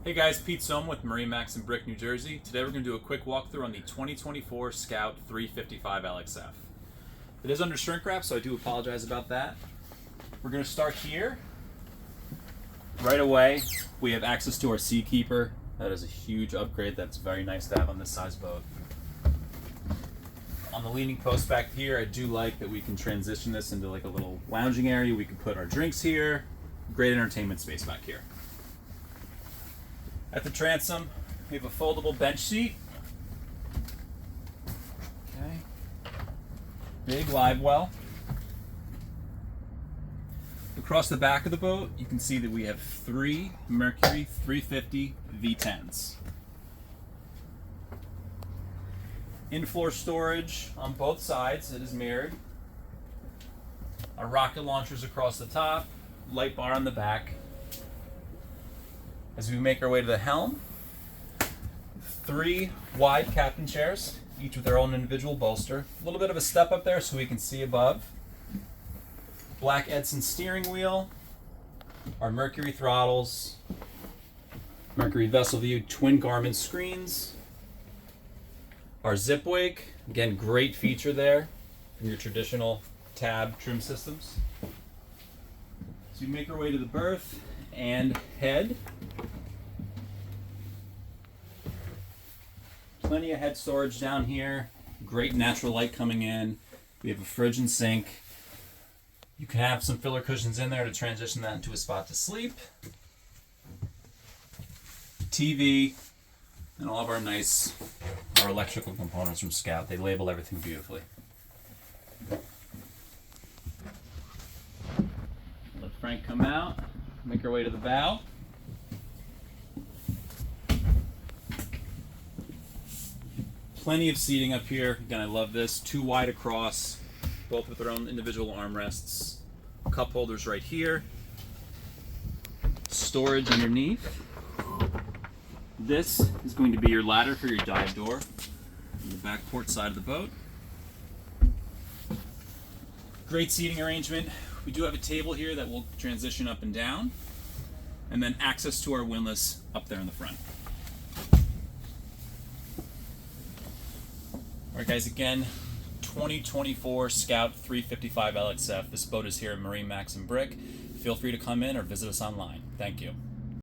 Hey guys, Pete Sohm with MarineMax Brick, New Jersey. Today we're going to do a quick walkthrough on the 2024 Scout 355 LXF. It is under shrink wrap, so I do apologize about that. We're going to start here. Right away, we have access to our Seakeeper. That is a huge upgrade that's very nice to have on this size boat. On the leaning post back here, I do like that we can transition this into like a little lounging area. We can put our drinks here. Great entertainment space back here. At the transom, we have a foldable bench seat. Okay. Big live well. Across the back of the boat, you can see that we have 3 Mercury 350 V10s. In-floor storage on both sides, it is mirrored. Our rocket launchers across the top, light bar on the back. As we make our way to the helm, 3 wide captain chairs, each with their own individual bolster. A little bit of a step up there so we can see above. Black Edson steering wheel, our Mercury throttles, Mercury Vessel View twin Garmin screens, our zip wake, again great feature there from your traditional tab trim systems. So we make our way to the berth and head. Plenty of head storage down here. Great natural light coming in. We have a fridge and sink. You can have some filler cushions in there to transition that into a spot to sleep. TV, and all of our electrical components from Scout. They label everything beautifully. Let Frank come out. Make our way to the bow. Plenty of seating up here. Again, I love this. 2 wide across, both with their own individual armrests. Cup holders right here. Storage underneath. This is going to be your ladder for your dive door on the back port side of the boat. Great seating arrangement. We do have a table here that will transition up and down, and then access to our windlass up there in the front. Alright guys, again, 2024 Scout 355 LXF. This boat is here at MarineMax Brick. Feel free to come in or visit us online. Thank you.